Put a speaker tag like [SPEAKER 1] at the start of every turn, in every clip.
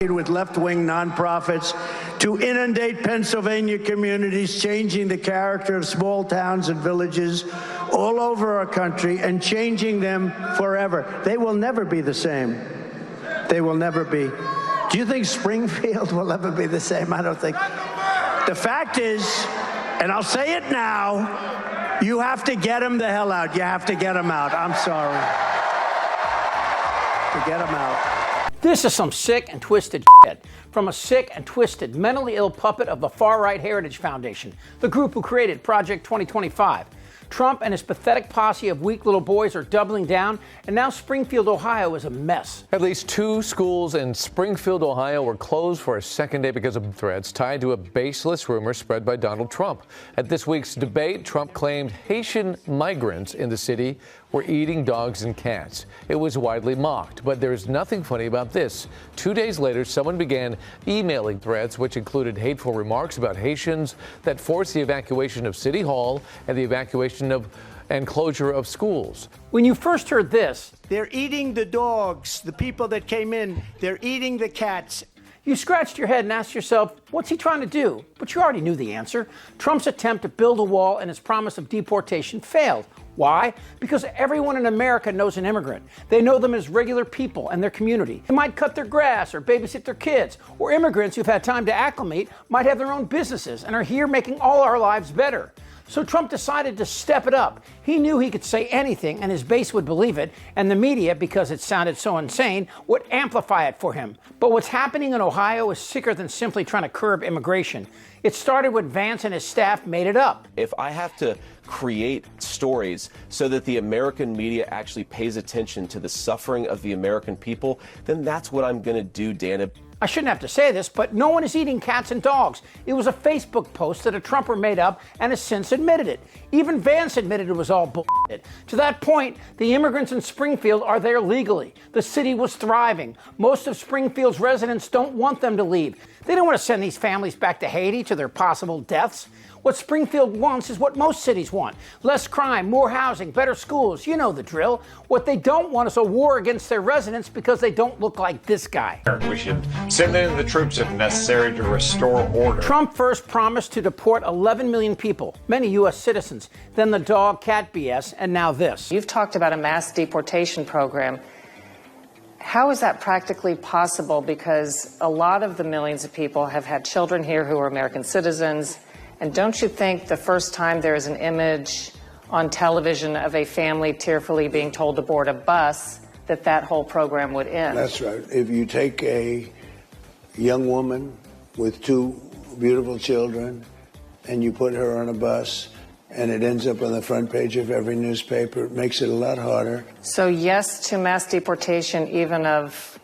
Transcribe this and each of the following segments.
[SPEAKER 1] with left-wing nonprofits to inundate Pennsylvania communities, changing the character of small towns and villages all over our country and changing them forever. They will never be the same. They will never be. Do you think Springfield will ever be the same? I don't think. The fact is, and I'll say it now, you have to get them the hell out. You have to get them out. I'm sorry. To get them out.
[SPEAKER 2] This is some sick and twisted shit from a sick and twisted, mentally ill puppet of the Far-Right Heritage Foundation, the group who created Project 2025. Trump and his pathetic posse of weak little boys are doubling down, and now Springfield, Ohio is a mess.
[SPEAKER 3] At least 2 schools in Springfield, Ohio were closed for a second day because of threats tied to a baseless rumor spread by Donald Trump. At this week's debate, Trump claimed Haitian migrants in the city were eating dogs and cats. It was widely mocked, but there's nothing funny about this. 2 days later, someone began emailing threats which included hateful remarks about Haitians that forced the evacuation of City Hall and the evacuation of and closure of schools.
[SPEAKER 2] When you first heard this,
[SPEAKER 1] they're eating the dogs, the people that came in, they're eating the cats.
[SPEAKER 2] you scratched your head and asked yourself, what's he trying to do? But you already knew the answer. Trump's attempt to build a wall and his promise of deportation failed. Why? Because everyone in America knows an immigrant. They know them as regular people and their community. They might cut their grass or babysit their kids. Or immigrants who've had time to acclimate might have their own businesses and are here making all our lives better. So Trump decided to step it up. He knew he could say anything and his base would believe it, and the media, because it sounded so insane, would amplify it for him. But what's happening in Ohio is sicker than simply trying to curb immigration. It started when Vance and his staff made it up.
[SPEAKER 4] If I have to create stories so that the American media actually pays attention to the suffering of the American people, then that's what I'm going to do, Dana.
[SPEAKER 2] I shouldn't have to say this, but no one is eating cats and dogs. It was a Facebook post that a Trumper made up and has since admitted it. Even Vance admitted it was all bullshit. To that point, the immigrants in Springfield are there legally. The city was thriving. Most of Springfield's residents don't want them to leave. They don't want to send these families back to Haiti to their possible deaths. What Springfield wants is what most cities want. Less crime, more housing, better schools. You know the drill. What they don't want is a war against their residents because they don't look like this guy.
[SPEAKER 5] We should send in the troops if necessary to restore order.
[SPEAKER 2] Trump first promised to deport 11 million people, many U.S. citizens. Then the dog-cat BS, and now this.
[SPEAKER 6] You've talked about a mass deportation program. How is that practically possible? Because a lot of the millions of people have had children here who are American citizens. And don't you think the first time there is an image on television of a family tearfully being told to board a bus, that whole program would end?
[SPEAKER 7] That's right. If you take a young woman with 2 beautiful children and you put her on a bus and it ends up on the front page of every newspaper, it makes it a lot harder.
[SPEAKER 6] So yes to mass deportation even of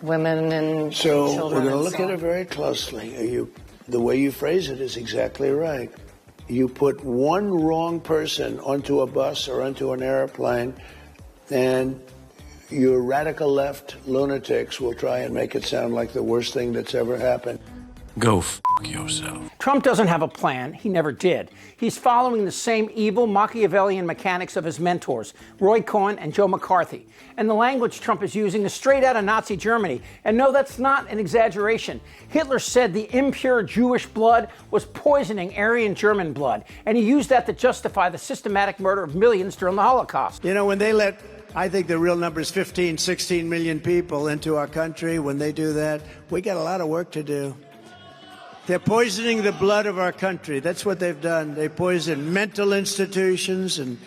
[SPEAKER 6] women and
[SPEAKER 7] children.
[SPEAKER 6] So
[SPEAKER 7] we're going to look at it very closely. The way you phrase it is exactly right. You put one wrong person onto a bus or onto an airplane, and your radical left lunatics will try and make it sound like the worst thing that's ever happened.
[SPEAKER 8] Go f*** yourself.
[SPEAKER 2] Trump doesn't have a plan. He never did. He's following the same evil Machiavellian mechanics of his mentors, Roy Cohn and Joe McCarthy. And the language Trump is using is straight out of Nazi Germany. And no, that's not an exaggeration. Hitler said the impure Jewish blood was poisoning Aryan German blood. And he used that to justify the systematic murder of millions during the Holocaust.
[SPEAKER 1] You know, when they let, I think the real number is 15, 16 million people into our country, when they do that, we got a lot of work to do. They're poisoning the blood of our country. That's what they've done. They poison mental institutions and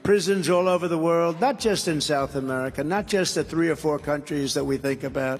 [SPEAKER 1] prisons all over the world, not just in South America, not just the 3 or 4 countries that we think about,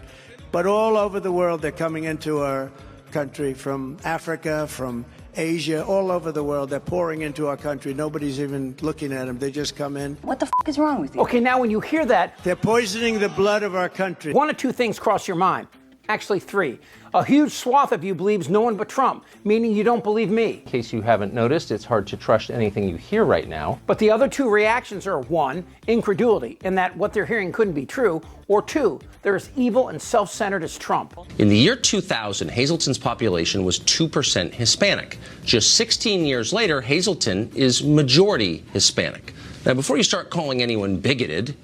[SPEAKER 1] but all over the world. They're coming into our country from Africa, from Asia, all over the world. They're pouring into our country. Nobody's even looking at them. They just come in.
[SPEAKER 9] What the f*** is wrong with you?
[SPEAKER 2] Okay, now when you hear that,
[SPEAKER 1] they're poisoning the blood of our country.
[SPEAKER 2] 1 or 2 things cross your mind. Actually 3. A huge swath of you believes no one but Trump, meaning you don't believe me.
[SPEAKER 10] In case you haven't noticed, it's hard to trust anything you hear right now.
[SPEAKER 2] But the other 2 reactions are 1, incredulity, in that what they're hearing couldn't be true, or 2, they're as evil and self-centered as Trump.
[SPEAKER 11] In the year 2000, Hazleton's population was 2% Hispanic. Just 16 years later, Hazleton is majority Hispanic. Now, before you start calling anyone bigoted,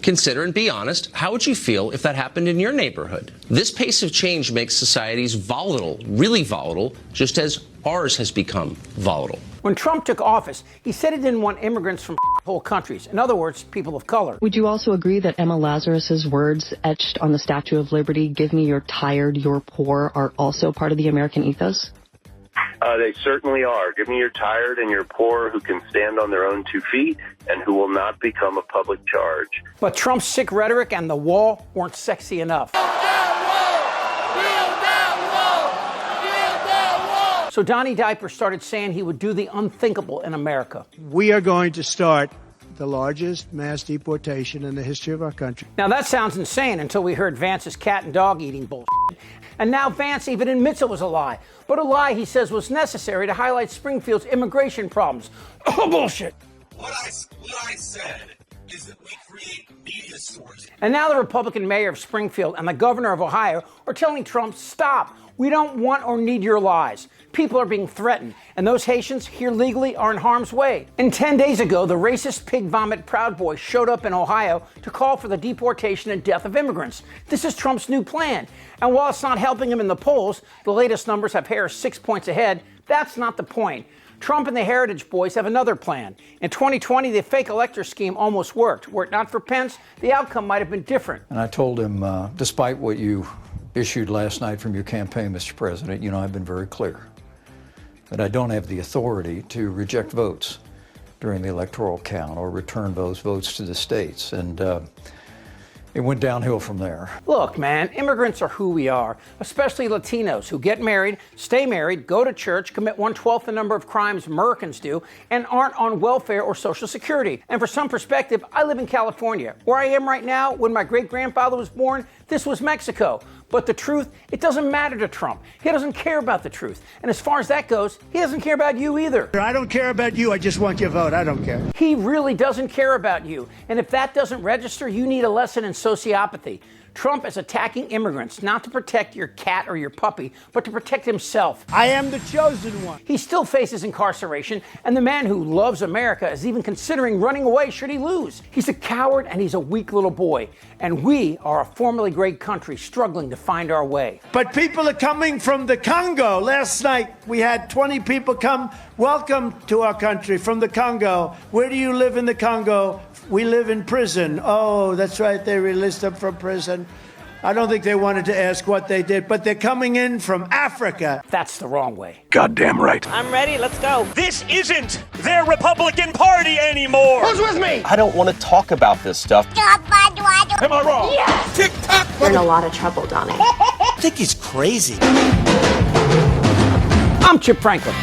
[SPEAKER 11] Consider and be honest, how would you feel if that happened in your neighborhood? This pace of change makes societies volatile, really volatile, just as ours has become volatile.
[SPEAKER 2] When Trump took office, he said he didn't want immigrants from whole countries. In other words, people of color.
[SPEAKER 9] Would you also agree that Emma Lazarus's words etched on the Statue of Liberty, "Give me your tired, your poor," are also part of the American ethos?
[SPEAKER 12] They certainly are. Give me your tired and your poor who can stand on their own 2 feet and who will not become a public charge.
[SPEAKER 2] But Trump's sick rhetoric and the wall weren't sexy enough. So Donnie Diaper started saying he would do the unthinkable in America.
[SPEAKER 1] We are going to start the largest mass deportation in the history of our country.
[SPEAKER 2] Now that sounds insane until we heard Vance's cat and dog eating bullshit. And now Vance even admits it was a lie. But a lie he says was necessary to highlight Springfield's immigration problems. Oh, bullshit.
[SPEAKER 13] What I said is that we create media stories.
[SPEAKER 2] And now the Republican mayor of Springfield and the governor of Ohio are telling Trump, stop. We don't want or need your lies. People are being threatened, and those Haitians here legally are in harm's way. And 10 days ago, the racist pig vomit Proud Boy showed up in Ohio to call for the deportation and death of immigrants. This is Trump's new plan. And while it's not helping him in the polls, the latest numbers have Harris 6 points ahead, that's not the point. Trump and the Heritage Boys have another plan. In 2020, the fake elector scheme almost worked. Were it not for Pence, the outcome might have been different.
[SPEAKER 14] And I told him, despite what you issued last night from your campaign, Mr. President, you know, I've been very clear that I don't have the authority to reject votes during the electoral count or return those votes to the states. And it went downhill from there.
[SPEAKER 2] Look, man, immigrants are who we are, especially Latinos who get married, stay married, go to church, commit 1/12 the number of crimes Americans do, and aren't on welfare or Social Security. And for some perspective, I live in California. Where I am right now, when my great-grandfather was born, this was Mexico. But the truth, it doesn't matter to Trump. He doesn't care about the truth. And as far as that goes, he doesn't care about you either.
[SPEAKER 1] I don't care about you. I just want your vote. I don't care.
[SPEAKER 2] He really doesn't care about you. And if that doesn't register, you need a lesson in sociopathy. Trump is attacking immigrants, not to protect your cat or your puppy, but to protect himself.
[SPEAKER 1] I am the chosen one.
[SPEAKER 2] He still faces incarceration, and the man who loves America is even considering running away should he lose. He's a coward and he's a weak little boy. And we are a formerly great country struggling to find our way.
[SPEAKER 1] But people are coming from the Congo. Last night we had 20 people come. Welcome to our country from the Congo. Where do you live in the Congo? We live in prison. Oh, that's right. They released them from prison. I don't think they wanted to ask what they did, but they're coming in from Africa.
[SPEAKER 2] That's the wrong way.
[SPEAKER 13] Goddamn right.
[SPEAKER 15] I'm ready. Let's go.
[SPEAKER 13] This isn't their Republican Party anymore.
[SPEAKER 15] Who's with me?
[SPEAKER 4] I don't want to talk about this stuff.
[SPEAKER 13] Am I wrong?
[SPEAKER 15] Yes.
[SPEAKER 13] Tick-tock.
[SPEAKER 9] You're in a lot of trouble, Donnie.
[SPEAKER 13] I think he's crazy.
[SPEAKER 2] I'm Chip Franklin.